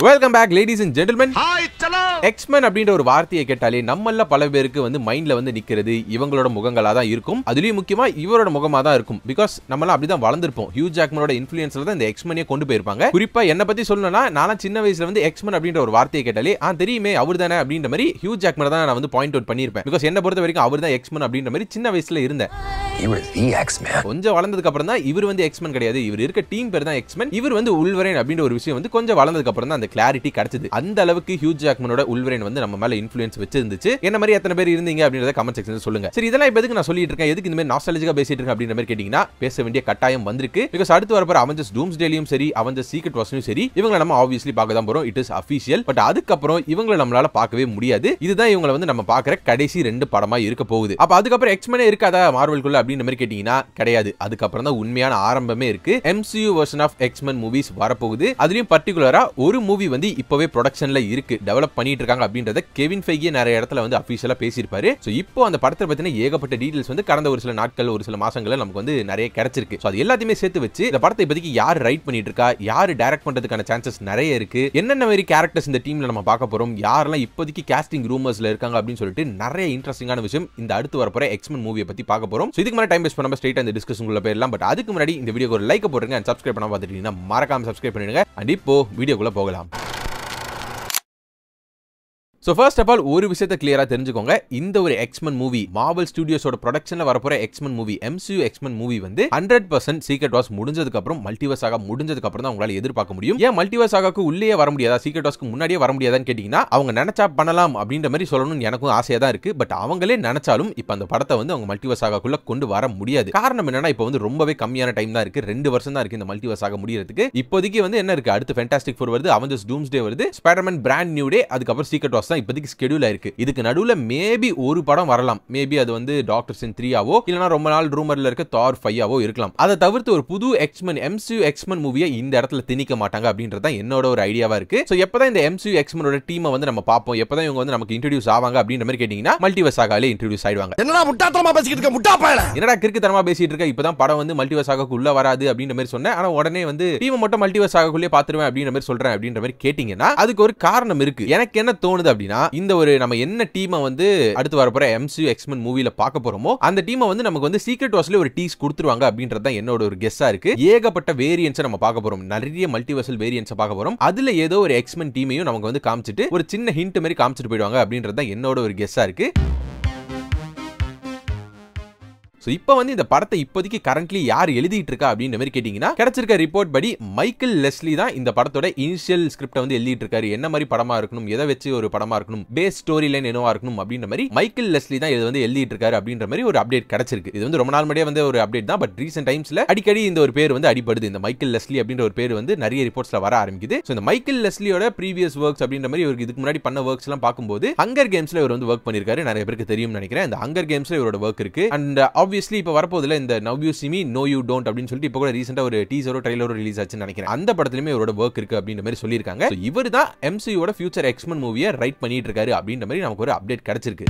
Welcome back ladies and gentlemen. Hi, chalo. X-Men அப்படின்ற ஒரு வார்த்தையை கேட்டாலே நம்மள பல பேருக்கு வந்து மைண்ட்ல வந்து நிக்கிறது இவங்களோட முகங்களா தான் இருக்கும். அதுலயும் முக்கியமா இவரோட முகமா தான் இருக்கும். பிகாஸ் நம்மள அப்படி தான் வளர்ந்திருப்போம். ஹியூ ஜாக்மனோட இன்ஃப்ளூயன்ஸ்ல தான் இந்த X-Men கொண்டு போயிருப்பாங்க. குறிப்பா என்ன பத்தி சொல்லணும்னா நான் சின்ன வயசுல வந்து X-Men அப்படின்ற ஒரு வார்த்தையை கேட்டாலே தெரியுமே அவர்தானே அப்படின்ற மாதிரி ஹியூ ஜாக்மன் தான் நான் வந்து பாயிண்ட் அவுட் பண்ணிருப்பேன். பிகாஸ் என்ன பொறுத்த வரைக்கும் அவர் தான் X-Men அப்படின்ற மாதிரி சின்ன வயசுல இருந்தேன். கொஞ்சம் வளர்ந்ததுக்கு அப்புறம் தான் இவர் வந்து X-Men கிடையாது, இவர் இருக்க டீம் பேர் தான் X-Men, இவர் வந்து உல்வரைன் அப்படின்ற ஒரு விஷயம் வந்து கொஞ்சம் வளர்ந்ததுக்கு அப்புறம் தான் அந்த கிளாரிட்டி கிடைச்சது. அந்த அளவுக்கு ஹியூ ஜாக்மனோட உல்வரைன் வந்து நம்ம மேல இன்ஃப்ளூயன்ஸ் வச்சிருந்துச்சு. என்ன மாதிரி எத்தனை பேர் இருந்தீங்க அப்படின்றத கமெண்ட் செக்ஷன்ல சொல்லுங்க. சரி, இதெல்லாம் இப்ப எதுக்கு நான் சொல்லிட்டு இருக்கேன், எதுக்கு இந்த மாதிரி நாஸ்டாலஜிக்கா பேசிட்டு இருக்கேன் அப்படின்ற மாதிரி கேட்டீங்கன்னா பேச வேண்டிய கட்டாயம் வந்திருக்கு. பிகாஸ் அடுத்து வரப்போற அவெஞ்சர்ஸ் டூம்ஸ்டேலயும் சரி அவெஞ்சர்ஸ் சீக்ரெட் வார்ஸும் சரி இவங்களை நம்ம ஆப்வியஸ்லி பார்க்க தான் போறோம். It is official. பட் அதுக்கப்புறம் இவங்களை நம்மளால பார்க்கவே முடியாது. இதுதான் இவங்களை வந்து நம்ம பார்க்குற கடைசி 2 படமா இருக்க போகுது. அப்ப அதுக்கப்புறம் X-Men இருக்காதா மார்வல்குள்ள அப்படின்ற மாதிரி கேட்டீங்கன்னா கிடையாது. அதுக்கப்புறம் தான் உண்மையான ஆரம்பமே இருக்கு. MCU version of X-Men movies வரப்போகுது. அதுலயும் பர்టిక్యులரா ஒரு மூவி வந்து இப்பவே ப்ரொடக்ஷன்ல இருக்கு, டெவலப் பண்ணிட்டு இருக்காங்க அப்படின்றத கெவின் ஃபைகி நிறைய இடத்துல வந்து அபிஷியலா பேசியிருப்பாரு. சோ இப்போ அந்த படத்தை பத்தின ஏகப்பட்ட டீடைல்ஸ் வந்து கடந்த ஒரு சில நாட்கள் ஒரு சில மாசங்கள்ல நமக்கு வந்து நிறைய கிடைச்சிருக்கு. சோ அது எல்லாத்தையுமே சேர்த்து வச்சு இந்த படத்தை இப்போதைக்கு யார் ரைட் பண்ணிட்டு இருக்கா, யார் டைரக்ட் பண்றதுக்கான சான்சஸ் நிறைய இருக்கு, என்னென்ன மாதிரி கேரக்டர்ஸ் இந்த டீம்ல நம்ம பார்க்க போறோம், யாரெல்லாம் இப்போதைக்கு காஸ்டிங் ரூமர்ஸ்ல இருக்காங்க அப்படின்னு சொல்லிட்டு நிறைய இன்ட்ரெஸ்டிங்கான விஷயம் இந்த அடுத்து வரப்போற X-Men மூவியை பத்தி பார்க்க போறோம். சோ இதுக்கு மேல டைம் வேஸ்ட் பண்ணாம ஸ்ட்ரைட்டா இந்த டிஸ்கஷன் குள்ள போயிடலாம். பட் அதுக்கு முன்னாடி இந்த வீடியோக்கு ஒரு லைக் போடுங்க and subscribe பண்ணாம பார்த்துட்டீங்கன்னா மறக்காம subscribe பண்ணிடுங்க. and இப்போ வீடியோக்குள்ள போகலாம். So first of all ஒரு விஷயத்தை கிளியரா தெரிஞ்சுக்கோங்க. இந்த ஒரு X-Men மூவி மார்வல் ஸ்டுடியோஸோட ப்ரொடக்ஷன்ல வரப்போற X-Men movie MCU X-Men movie வந்து 100% சீக்ரெட் வார்ஸ் முடிஞ்சதுக்கு அப்புறம் மல்டிவர்ஸ் சாகா முடிஞ்சதுக்கு அப்புறம் தான் உங்களால எதிர்பார்க்க முடியும். ஏன் மல்டிவர்ஸ் சாகாக்கு உள்ளே வர முடியாதா, சீக்ரெட் வார்ஸ்க்கு முன்னாடியே வர முடியாதான்னு கேட்டீங்கன்னா அவங்க நினைச்சா பண்ணலாம் அப்படின்ற மாதிரி சொல்லணும்னு எனக்கும் ஆசையா தான் இருக்கு. பட் அவங்களே நினைச்சாலும் இப்ப அந்த படத்தை வந்து அவங்க மல்டிவர்ஸ் சாகாக்குள்ள கொண்டு வர முடியாது. காரணம் என்னன்னா இப்போ வந்து ரொம்பவே கம்மியான டைம் தான் இருக்கு, 2 வருஷம் தான் இருக்கு இந்த மல்டிவர்ஸ் சாகா முடியறதுக்கு. இப்போதைக்கு வந்து என்ன இருக்கு, அடுத்து ஃபேண்டாஸ்டிக் ஃபோர் வருது, அவெஞ்சர்ஸ் டூம்ஸ்டே வருது, ஸ்பைடர்மேன் பிராண்ட் நியூ டே, அதுக்கப்புறம் சீக்ரெட் வார்ஸ் இப்போதைக்கு ஸ்கெடியூல் ஆயிருக்கு. இதுக்கு நடுவுல மேபி ஒரு படம் வரலாம். மேபி அது வந்து டாக்டர் ஸ்ட்ரேஞ்ச் 3 ஆவோ இல்லனா ரொம்ப நாள் ரூமர்ல இருக்க தார் 5 ஆவோ இருக்கலாம். அதை தவிர்த்து ஒரு புது X-Men MCU X-Men மூவியை இந்த இடத்துல திணிக்க மாட்டாங்க அப்படின்றத என்னோட ஒரு ஐடியாவா இருக்கு. சோ எப்பதான் இந்த MCU X-Men டீமை வந்து நம்ம பாப்போம், எப்பதான் இவங்க வந்து நமக்கு இன்ட்ரோடியூஸ் ஆவாங்க அப்படின்ற மாதிரி கேட்டீங்கன்னா மல்டிவர்ஸ் சாகாலே இன்ட்ரோடியூஸ் ஆயிடுவாங்க. என்னடா முட்டாத்தனமா பேசிட்டு இருக்க, முட்டா பயல, என்னடா கிறுக்குத்தனமா பேசிட்டு இருக்க, இப்பதான் படம் வந்து மல்டிவர்ஸ் சாகாக்கு உள்ள வராது அப்படின்ற மாதிரி சொன்னேன். ஆனா உடனே வந்து டீமை மட்டும் மல்டிவர்ஸ் சாகாக்குள்ளே பாத்துருவேன் அப்படின்ற மாதிரி சொல்றேன் அப்படின்ற மாதிரி கேட்டீங்கன்னா அதுக்கு ஒரு காரணம் இருக்கு. எனக்கு என்ன தோணுது அப்படின்னா இந்த ஒரு நம்ம என்ன டீமை வந்து அடுத்து வரப்போற MCU X-Men மூவில பார்க்க போறோமோ அந்த டீமை வந்து நமக்கு வந்து சீக்ரெட் வார்ஸ்ல ஒரு டீஸ் கொடுத்துருவாங்க அப்படின்றது தான் என்னோட ஒரு கெஸ்ஸா இருக்கு. ஏகப்பட்ட வேரியன்ட்ஸ் நம்ம பார்க்க போறோம், நிறைய மல்டிவர்சல் வேரியன்ட்ஸ் பார்க்க போறோம். அதுல ஏதோ ஒரு X-Men டீமையும் நமக்கு வந்து காமிச்சிட்டு ஒரு சின்ன ஹிண்ட் மாதிரி காமிச்சிட்டு போயிடுவாங்க அப்படின்றது தான் என்னோட ஒரு கெஸ்ஸா இருக்கு. இப்போ வந்து இந்த படத்தை இப்போதைக்கு கரண்ட்லி யார் எழுதிட்டு இருக்கா அப்படின்ற மாதிரி கேட்டீங்கன்னா கிடைச்சிருக்க ரிப்போர்ட் படி மைக்கேல் லெஸ்லி தான் இந்த படத்தோட இனிஷியல் ஸ்கிரிப்ட் வந்து எழுதிட்டு இருக்காரு. என்ன மாதிரி படமா இருக்கணும், எதை வச்சு ஒரு படமா இருக்கணும், பேஸ் ஸ்டோரி லைன் என்னவா இருக்கணும் அப்படின்ற மாதிரி மைக்கேல் லெஸ்லி தான் இது வந்து எழுதிட்டு இருக்காரு அப்படின்ற மாதிரி ஒரு அப்டேட் கிடைச்சிருக்கு. இது வந்து ரொம்ப நாள் முன்னாடியே வந்து ஒரு அப்டேட் தான். பட் ரீசென்ட் டைம்ஸ்ல அடிக்கடி இந்த ஒரு பேர் வந்து அடிபடுது. இந்த மைக்கேல் லெஸ்லி அப்படின்ற ஒரு பேர் வந்து நிறைய ரிப்போர்ட்ஸ்ல வர ஆரம்பிக்குது. சோ இந்த மைக்கேல் லெஸ்லியோட ப்ரீவியஸ் ஒர்க்ஸ் அப்படின்ற மாதிரி இவருக்கு இதுக்கு முன்னாடி பண்ண ஒர்க்ஸ் எல்லாம் பார்க்கும்போது ஹங்கர் கேம்ஸ்ல இவர் வந்து ஒர்க் பண்ணிருக்காரு. நிறைய பேருக்கு தெரியும் நினைக்கிறேன். இந்த ஹங்கர் கேம்ஸ்ல இவரோட ஒர்க் இருக்கு. அண்ட் ஆப்வியஸ்லி இப்போ வரப்போதுல இந்த Now You See Me No You Don't அப்படின்னு சொல்லிட்டு இப்போ கூட ரீசெண்டா ஒரு டீசரோ ட்ரைலரோ ரிலீஸ் ஆச்சுன்னு நினைக்கிறேன். அந்த படத்துலயுமே இவரோட ஒர்க் இருக்கு அப்படின்ற மாதிரி சொல்லியிருக்காங்க. இவர் தான் MCU ஓட ஃபியூச்சர் X-Men மூவியை ரைட் பண்ணிட்டு இருக்காரு அப்படின்ற மாதிரி நமக்கு ஒரு அப்டேட் கிடைச்சிருக்கு.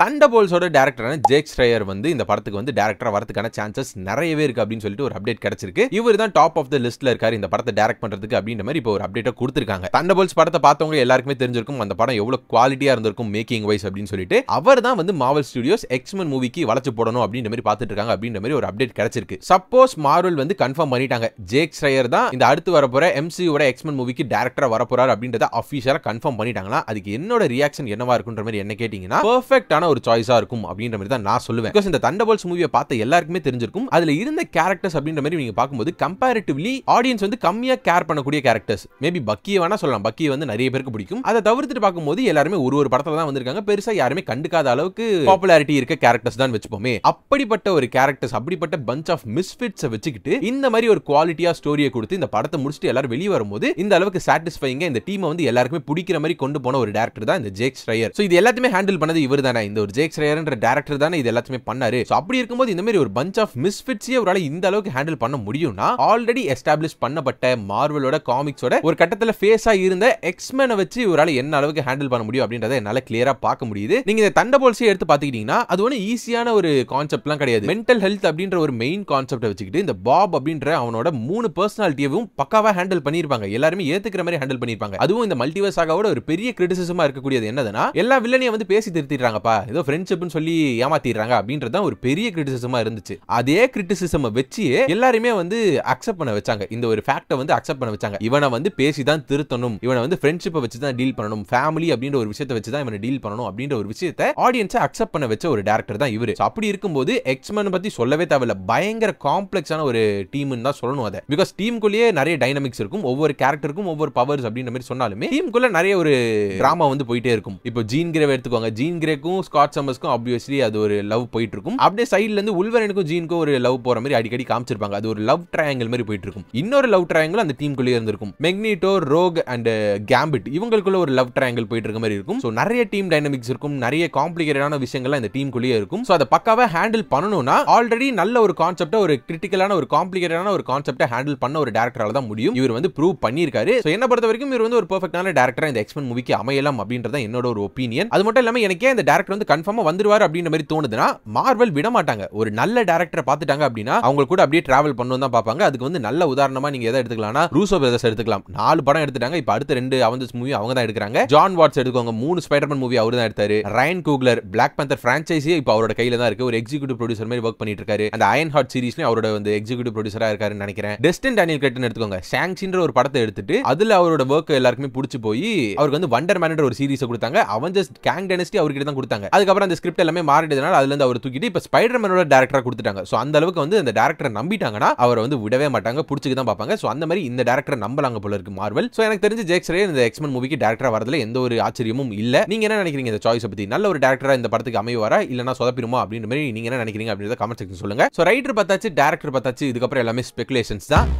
தண்டர்போல்ட்ஸோட டைரக்டரான ஜேக் ஸ்ட்ரையர் வந்து இந்த படத்துக்கு வந்து டைரக்டரா வரதுக்கான சான்சஸ் நிறையவே இருக்கு அப்படின்னு சொல்லிட்டு ஒரு அப்டேட் கிடைச்சிருக்கு. இவர் தான் டாப் ஆஃப் த லிஸ்ட்ல இருக்காரு இந்த படத்தை டைரக்ட் பண்றதுக்கு அப்படின்ற மாதிரி இப்போ ஒரு அப்டேட்டை கொடுத்திருக்காங்க. தண்டர்போல்ட்ஸ் படத்தை பார்த்தவங்க எல்லாருக்குமே தெரிஞ்சிருக்கும் அந்த படம் எவ்வளவு குவாலிட்டியா இருந்திருக்கும் மேக்கிங் வைஸ் அப்படின்னு சொல்லிட்டு. அவர் தான் வந்து மார்வல் ஸ்டுடியோஸ் X-Men மூவிக்கு வளைச்சு போடணும் அப்படின்ற மாதிரி பார்த்துட்டு இருக்காங்க அப்படின்ற மாதிரி ஒரு அப்டேட் கிடைச்சிருக்கு. சப்போஸ் மார்வல் வந்து கன்ஃபார்ம் பண்ணிட்டாங்க ஜேக் ஸ்ட்ரையர் தான் இந்த அடுத்து வரப்போற MCU ஓட X-Men மூவிக்கு டைரக்டரா வரப்போறாரு அப்படின்றத அபிஷியலா கன்ஃபார்ம் பண்ணிட்டாங்களா, அதுக்கு என்னோட ரியாக்ஷன் என்னவா இருக்குன்ற மாதிரி என்ன கேட்டீங்கன்னா பெர்ஃபெக்ட்டான ஒரு சாய்ஸா இருக்கும் அப்படின்ற மாதிரி தான் நான் சொல்லுவேன். பிகாஸ் இந்த தண்டர்போல்ட்ஸ் மூவியை பார்த்த எல்லாருக்குமே தெரிஞ்சிருக்கும் அதுல இருந்த கேரக்டர்ஸ் அப்படின்ற மாதிரி நீங்க பார்க்கும்போது கம்பேரிட்டிவ்லி ஆடியன்ஸ் வந்து கம்மியா கேர் பண்ணக்கூடிய கேரக்டர்ஸ். மேபி பக்கியை வேணா சொல்லலாம், பக்கி வந்து நிறைய பேருக்கு பிடிக்கும். அதை தவிர்த்துட்டு பார்க்கும்போது எல்லாருமே ஒரு படத்துல தான் வந்திருக்காங்க. பெருசா யாருமே கண்டுக்காத அளவுக்கு பாப்புலாரிட்டி இருக்க கேரக்டர்ஸ் தான் வச்சுப்போமே. அப்படிப்பட்ட ஒரு கேரக்டர்ஸ், அப்படிப்பட்ட பஞ்ச் ஆஃப் மிஸ்ஃபிட்ஸ் வச்சுக்கிட்டு இந்த மாதிரி ஒரு குவாலிட்டியா ஸ்டோரியை கொடுத்து இந்த படத்தை முடிச்சுட்டு எல்லாரும் வெளியே வரும்போது இந்த அளவுக்கு சாட்டிஸ்ஃபைங்கா இந்த டீமை வந்து எல்லாருக்குமே பிடிக்கிற மாதிரி கொண்டு போன ஒரு டேரக்டர் தான் இந்த ஜேக் ஸ்ட்ரையர். சோ இது எல்லாத்தையுமே ஹேண்டில் பண்ணது இவர் தானே. இந்த ஒரு ஜேக் ஸ்ரேயர்ன்ற டைரக்டர் தானே இது எல்லாத்தையுமே பண்ணாரு. சோ அப்படி இருக்கும்போது இந்த மாதிரி ஒரு பஞ்ச் ஆஃப் மிஸ்ஃபிட்ஸே ஒருவேளை இந்த அளவுக்கு ஹேண்டில் பண்ண முடியும்னா ஆல்ரெடி எஸ்டாப்லிஷ் பண்ணப்பட்ட மார்வலோட காமிக்ஸோட ஒரு கட்டத்துல ஃபேஸா இருந்த எக்ஸ்மேனை வச்சு ஒருவேளை என்ன அளவுக்கு ஹேண்டில் பண்ண முடியும் அப்படின்றத என்னால கிளியரா பார்க்க முடியுது. நீங்க இந்த தண்டர்போல்ட்ஸை எடுத்து பாத்துக்கிட்டீங்கன்னா அது ஒன்றும் ஈஸியான ஒரு கான்செப்ட்லாம் கிடையாது. மென்டல் ஹெல்த் அப்படின்ற ஒரு மெயின் கான்செப்டை வச்சுக்கிட்டு இந்த பாப் அப்படின்ற அவனோட 3 பர்சனாலிட்டியவும் பக்காவா ஹேண்டில் பண்ணிருப்பாங்க. எல்லாருமே ஏத்துக்கிற மாதிரி ஹேண்டில் பண்ணிருப்பாங்க. அதுவும் இந்த மல்டிவர்ஸ் சாகாவோட ஒரு பெரிய கிரிட்டிசிசமா இருக்கக்கூடியது என்னதுன்னா எல்லா வில்லனையும் வந்து பேசி திருத்திடுறாங்கப்பா, ஏதோ ஃப்ரெண்ட்ஷிப்னு சொல்லி ஏமாத்திடுறாங்க அப்படின்றது தான் ஒரு பெரிய கிரிட்டிசிசமா இருந்துச்சு. அதே கிரிட்டிசிசம் வச்சு எல்லாருமே வந்து அக்செப்ட் பண்ண வச்சாங்க. இந்த ஒரு ஃபேக்டை வந்து அக்செப்ட் பண்ண வச்சாங்க. இவனை வந்து பேசி தான் திருத்தணும், இவனை வந்து ஃப்ரெண்ட்ஷிப்பை வச்சு தான் டீல் பண்ணணும், ஃபேமிலி அப்படின்ற ஒரு விஷயத்தை வச்சு தான் இவனை டீல் பண்ணணும் அப்படின்ற ஒரு விஷயத்தை ஆடியன்ஸை அக்செப்ட் பண்ண வச்ச ஒரு டைரக்டர் தான் இவரு. அப்படி இருக்கும்போது எக்ஸ்மேன் பத்தி சொல்லவே தேவையில்ல. பயங்கர காம்ப்ளெக்ஸான ஒரு டீம்னு தான் சொல்லணும் அதை. பிகாஸ் டீமுக்குள்ளேயே நிறைய டைனமிக்ஸ் இருக்கும். ஒவ்வொரு கேரக்டருக்கும் ஒவ்வொரு பவர்ஸ் அப்படின்ற மாதிரி சொன்னாலுமே டீமுக்குள்ள நிறைய ஒரு டிராமா வந்து போயிட்டே இருக்கும். இப்போ ஜீன் கிரே எடுத்துக்கோங்க. ஜீன் கிரேக்கும் ஸ்காட் சம்மர்ஸ்க்கும் ஆப்வியஸ்லி அது ஒரு லவ் போயிட்டு இருக்கும். அப்படியே சைடுல இருந்து உல்வரனுக்கும் ஜீனுக்கும் ஒரு லவ் போற மாதிரி அடிக்கடி காமிச்சிருப்பாங்க. அது ஒரு லவ் ட்ரையாங்கிள் மாதிரி போயிட்டு இருக்கும். இன்னொரு லவ் ட்ரையாங்கிள் அந்த டீமுக்குள்ளே இருந்திருக்கும். மெக்னீட்டோ, ரோக் அண்ட் கேம்பிட் இவங்களுக்குள்ள ஒரு லவ் ட்ரையாங்கிள் போயிட்டு இருக்க மாதிரி இருக்கும். சோ நிறைய டீம் டைனமிக்ஸ் இருக்கும். நிறைய காம்ப்ளிகேட்டடான விஷயங்கள்லாம் இந்த டீமுக்குள்ளேயே இருக்கும். சோ அதை பக்காவா ஹேண்டில் பண்ணணும்னா ஆல்ரெடி நல்ல ஒரு கான்செப்டை, ஒரு கிரிட்டிக்கலான ஒரு காம்ப்ளிகேட்டடான ஒரு கான்செப்டை ஹேண்டில் பண்ண ஒரு டைரக்டரால தான் முடியும். இவர் வந்து ப்ரூவ் பண்ணியிருக்காரு. சோ என்ன பொறுத்த வரைக்கும் இவர் வந்து ஒரு பெர்ஃபெக்ட்டான டைரக்டரா இந்த எக்ஸ்மேன் மூவிக்கு அமையலாம் அப்படின்றத என்னோட ஒரு ஒப்பீனியன். அது மட்டும் இல்லாம எனக்கே இந்த டைரக்டர் வந்து கன்ஃபார்மா வந்துருவாரு அப்படின்ற மாதிரி தோணுதுன்னா மார்வல் விட மாட்டாங்க. ஒரு நல்ல டைரக்டரை பார்த்துட்டாங்க அப்படின்னா அவங்க கூட அப்படியே டிராவல் பண்ணணும் தான் பார்ப்பாங்க. அதுக்கு வந்து நல்ல உதாரணமா நீங்க எதை எடுத்துக்கலாம்னா ரூசோ பிரதர்ஸ் எடுத்துக்கலாம். 4 படம் எடுத்துட்டாங்க. இப்போ அடுத்த 2 அவெஞ்சர்ஸ் மூவி அவங்க தான் எடுக்கிறாங்க. ஜான் வாட்ஸ் எடுத்துக்கோங்க. 3 ஸ்பைடர்மேன் மூவி அவர் தான் எடுத்தாரு. ரயன் கூக்லர் பிளாக் பேந்தர் பிரான்ச்சைஸே இப்போ அவரோட கையில தான் இருக்கு. ஒரு எக்ஸிகியூட்டிவ் ப்ரொடியூசர் மாதிரி ஒர்க் பண்ணிட்டு இருக்காரு. அந்த அயன் ஹார்ட் சீரிஸ்லயும் அவரோட வந்து எக்ஸிகியூட்டிவ் ப்ரொடியூசரா இருக்காருன்னு நினைக்கிறேன். டெஸ்டின் டேனியல் கிரேட்டன் எடுத்துக்கோங்க. ஷாங்சின்ற ஒரு படத்தை எடுத்துட்டு அதுல அவரோட ஒர்க் எல்லாருக்குமே பிடிச்சு போய் அவருக்கு வந்து வண்டர் மேன் ஒரு சீரிஸ் கொடுத்தாங்க. அவெஞ்சர்ஸ் கேங் டைனஸ்டி அவர்கிட்ட தான் கொடுத்தாங்க. அதுக்கப்புறம் அந்த ஸ்கிரிப்ட் எல்லாமே மாறிட்டதுனால அதுல இருந்து அவர் தூக்கிட்டு இப்ப ஸ்பைடர்மேனோட டைரக்டரா கொடுத்துட்டாங்க. சோ அந்த அளவுக்கு வந்து அந்த டைரக்டரை நம்பிட்டாங்கன்னா அவரை வந்து விடவே மாட்டாங்க, பிடிச்சிட்டு தான் பார்ப்பாங்க. சோ அந்த மாதிரி இந்த டைரக்டரை நம்பலாங்க போல இருக்கு மார்வல். சோ எனக்கு தெரிஞ்சு ஜேக் ஸ்ரேயர் இந்த எக்ஸ்மேன் மூவிக்கு டைரக்டரா வரதுல எந்த ஒரு ஆச்சரியமும் இல்ல. நீங்க என்ன நினைக்கிறீங்க இந்த சாய்ஸ் பத்தி? நல்ல ஒரு டைரக்டரா இந்த படத்துக்கு அமைவாரா இல்லனா சொதப்பிடுமா அப்படின்ற மாதிரி நீங்க என்ன நினைக்கிறீங்க அப்படின்றத கமெண்ட் செக்ஷன் சொல்லுங்க. சோ ரைட்டர் பார்த்தாச்சு, டைரக்டர் பார்த்தாச்சு, இதுக்கப்புறம் எல்லாமே ஸ்பெகுலேஷன்ஸ் தான்.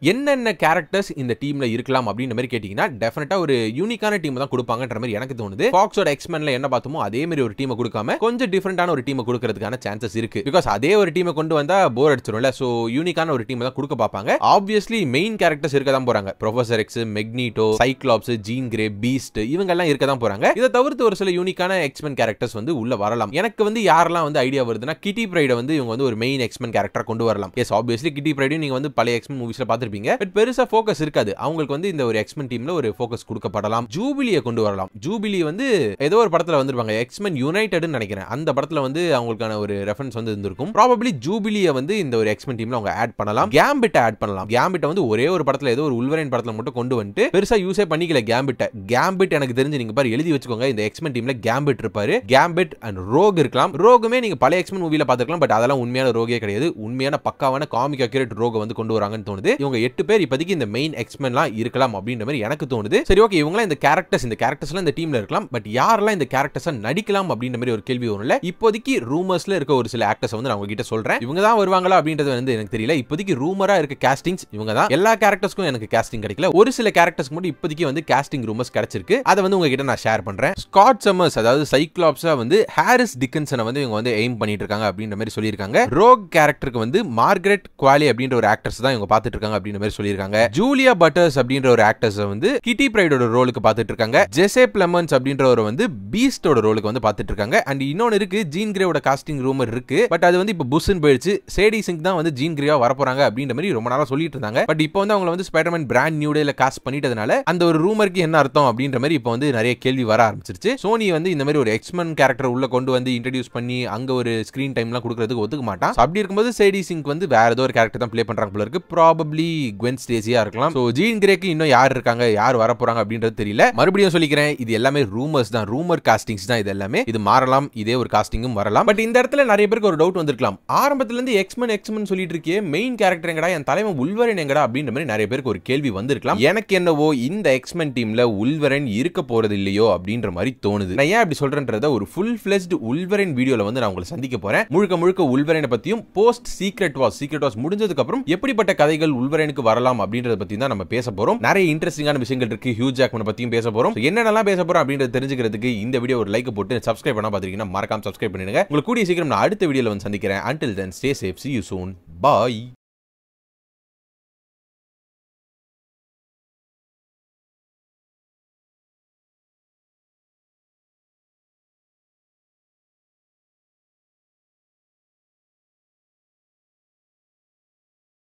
என்னென்ன கேரக்டர்ஸ் இந்த டீம்ல இருக்கலாம் அப்படின்ற மாதிரி கேட்டீங்கன்னா டெஃபினட்டா ஒரு யூனிக்கான டீம் தான் கொடுப்பாங்கன்ற மாதிரி எனக்கு தோணுது. ஃபாக்ஸோட எக்ஸ்மேன்ல என்ன பார்த்தோமோ அதே மாதிரி ஒரு டீமை கொடுக்காம கொஞ்சம் டிஃபரெண்டான ஒரு டீமை கொடுக்கிறதுக்கான சான்சஸ் இருக்கு. பிகாஸ் அதே ஒரு டீமை கொண்டு வந்தா போர் அடிச்சிடும்ல. சோ யூனிக்கான ஒரு டீம் தான் கொடுக்க பார்ப்பாங்க. ஆப்வியஸ்லி மெயின் கேரக்டர்ஸ் இருக்க தான் போறாங்க. Professor X, Magneto, Cyclops, Jean Grey, Beast இவங்க எல்லாம் இருக்க தான் போறாங்க. இதை தவிர்த்து ஒரு சில யூனிக்கான எக்ஸ்மேன் கேரக்டர்ஸ் வந்து உள்ள வரலாம். எனக்கு வந்து யாரெல்லாம் வந்து ஐடியா வருதுன்னா கிட்டி பிரைட வந்து இவங்க வந்து ஒரு மெயின் எக்ஸ்மேன் கேரக்டரா கொண்டு வரலாம். எஸ் ஆப்வியஸ்லி கிட்டி பிரைடையும் நீங்க வந்து பழைய எக்ஸ்மேன் மூவிஸ்ல பார்த்திருப்பீங்க. பட் பெருசா ஃபோக்கஸ் இருக்காது. அவங்களுக்கு வந்து இந்த ஒரு எக்ஸ்மேன் டீம்ல ஒரு ஃபோக்கஸ் கொடுக்கப்படலாம். ஜூபிலியை கொண்டு வரலாம். ஜூபிலி வந்து ஏதோ ஒரு படத்துல வந்திருப்பாங்க. எக்ஸ்மேன் யுனைடெட்னு நினைக்கிறேன். அந்த படத்துல வந்து அவங்களுக்கான ஒரு ரெஃபரன்ஸ் வந்து இருந்திருக்கும். ப்ராபபிலி ஜூபிலியை வந்து இந்த ஒரு எக்ஸ்மேன் டீம்ல அவங்க ஆட் பண்ணலாம். கேம்பிட்டை ஆட் பண்ணலாம். கேம்பிட்டை வந்து ஒரே ஒரு படத்துல ஏதோ ஒரு உல்வரைன் படத்துல மட்டும் கொண்டு வந்துட்டு பெருசா யூஸே பண்ணிக்கல கேம்பிட்டை. கேம்பிட் எனக்கு தெரிஞ்சு நீங்க பாரு எழுதி வச்சுக்கோங்க. இந்த எக்ஸ்மேன் டீம்ல கேம்பிட் இருப்பாரு. கேம்பிட் அண்ட் ரோக் இருக்கலாம். ரோகுமே நீங்க பழைய எக்ஸ்மேன் மூவில பாத்துக்கலாம். பட் அதெல்லாம் உண்மையான ரோகே கிடையாது. உண்மையான பக்காவான காமிக் அக்யூரேட் ரோக வந்து கொண்டு வராங்கன்னு தோணுது. இவங்க 8 பேர் இப்போதைக்கு இந்த மெயின் எக்ஸ்மேன்லாம் இருக்கலாம் அப்படின்ற மாதிரி எனக்கு தோணுது. சரி ஓகே, இவங்கலாம் இந்த கேரக்டர்ஸ்லாம் இந்த டீம்ல இருக்கலாம். பட் யாரெல்லாம் இந்த கேரக்டர்ஸை நடிக்கலாம் அப்படின்ற மாதிரி ஒரு கேள்வி வரும்ல. இப்போதைக்கு ரூமர்ஸ்ல இருக்க ஒரு சில ஆக்டர்ஸ் வந்து நான் உங்ககிட்ட சொல்றேன். இவங்க தான் வருவாங்களா அப்படின்றது வந்து எனக்கு தெரியல. இப்போதைக்கு ரூமரா இருக்க காஸ்டிங்ஸ் இவங்க தான். எல்லா கேரக்டர்ஸ்க்கும் எனக்கு காஸ்டிங் கிடைக்கல. ஒரு சில கேரக்டர்ஸ்க்கு மட்டும் இப்போதைக்கு வந்து காஸ்டிங் ரூமர்ஸ் கிடைச்சிருக்கு. அதை வந்து உங்ககிட்ட நான் ஷேர் பண்றேன். ஸ்காட் சம்மர்ஸ் அதாவது சைக்ளாப்ஸா வந்து ஹாரிஸ் டிக்கன்சனை வந்து இவங்க வந்து எய்ம் பண்ணிட்டு இருக்காங்க அப்படின்ற மாதிரி சொல்லியிருக்காங்க. ரோக் கேரக்டருக்கு வந்து மார்கரெட் குவாலி அப்படின்ற ஒரு ஆக்டர்ஸ் தான் இவங்க பார்த்துட்டு இருக்காங்க அப்படின்ற மாதிரி சொல்லியிருக்காங்க. ஜூலியா பட்டர்ஸ் அப்படின்ற ஒரு ஆக்டர்ஸ் வந்து கிட்டி பிரைடோட ரோலுக்கு பார்த்துட்டு இருக்காங்க. ஜெசே பிளமன்ஸ் அப்படின்றவர் வந்து பீஸ்டோட ரோலுக்கு வந்து பார்த்துட்டு இருக்காங்க. அண்ட் இன்னொன்னு இருக்கு, ஜீன் கிரேவோட காஸ்டிங் ரூமர் இருக்கு. பட் அது வந்து இப்போ புஷ்ன்னு போயிடுச்சு. சேடி சிங் தான் வந்து ஜீன் கிரேவா வரப்போறாங்க அப்படின்ற மாதிரி ரொம்ப நாளா சொல்லிட்டு இருந்தாங்க. பட் இப்போ வந்து அவங்க வந்து ஸ்பைடர்மேன் பிராண்ட் நியூ டேல காஸ்ட் பண்ணிட்டதுனால அந்த ஒரு ரூமருக்கு என்ன அர்த்தம் அப்படின்ற மாதிரி இப்போ வந்து நிறைய கேள்வி வர ஆரம்பிச்சிருச்சு. சோனி வந்து இந்த மாதிரி ஒரு எக்ஸ்மேன் கேரக்டர் உள்ள கொண்டு வந்து இன்ட்ரோடியூஸ் பண்ணி அங்க ஒரு ஸ்கிரீன் டைம்லாம் கொடுக்கறதுக்கு ஒத்துக்க மாட்டான். அப்படி இருக்கும்போது சேடி சிங் வந்து வேற ஏதோ ஒரு கேரக்டர் தான் ப்ளே பண்றாங்க போல இருக்கு. ப்ராபபிலி குவென் ஸ்டேசியா இருக்கலாம். சோ ஜீன் கிரேக்கு இன்னும் யார் இருக்காங்க, யார் வர போறாங்க அப்படின்றது தெரியல. மறுபடியும் சொல்லிக்கிறேன், இது எல்லாமே ரூமர்ஸ் தான், ரூமர் காஸ்டிங்ஸ் தான். இது எல்லாமே இது மாறலாம், இதே ஒரு காஸ்டிங்கும் வரலாம். பட் இந்த இடத்துல நிறைய பேருக்கு ஒரு டவுட் வந்திருக்கலாம். ஆரம்பத்துல இருந்து எக்ஸ்மேன் சொல்லிட்டு இருக்கே, மெயின் கேரக்டர் எங்கடா, என் தலைவன் உல்வரன் எங்கடா அப்படின்ற மாதிரி நிறைய பேருக்கு ஒரு கேள்வி வந்திருக்கலாம். எனக்கு என்னவோ இந்த எக்ஸ்மேன் டீம்ல உல்வரன் இருக்க போறது இல்லையோ அப்படின்ற மாதிரி தோணுது. நான் ஏன் அப்படி சொல்றேன்றத ஒரு ஃபுல் ஃபிளெஜ்ட் உல்வரன் வீடியோல வந்து நான் உங்களை சந்திக்க போறேன். முழுக்க முழுக்க உல்வரனை பத்தியும் போஸ்ட் சீக்ரெட் வாஸ் முடிஞ்சதுக்கு அப்புறம் எப்படிப்பட்ட கதைகள் உல்வரன் வல்வரனுக்கு வரலாம் அப்படின்றத பத்தி தான் நம்ம பேச போறோம். நிறைய இன்ட்ரெஸ்டிங்கான விஷயங்கள் இருக்கு. ஹியூ ஜாக்மன் பத்தியும் பேச போறோம். என்னென்னலாம் பேச போறோம் அப்படின்றத தெரிஞ்சுக்கிறதுக்கு இந்த வீடியோ ஒரு லைக் போட்டு சப்ஸ்கிரைப் பண்ணா பாத்தீங்கன்னா மறக்காம சப்ஸ்கிரைப் பண்ணிடுங்க. உங்களுக்கு கூடிய சீக்கிரம் நான் அடுத்த வீடியோல வந்து சந்திக்கிறேன். Until then, stay safe. See you soon. Bye.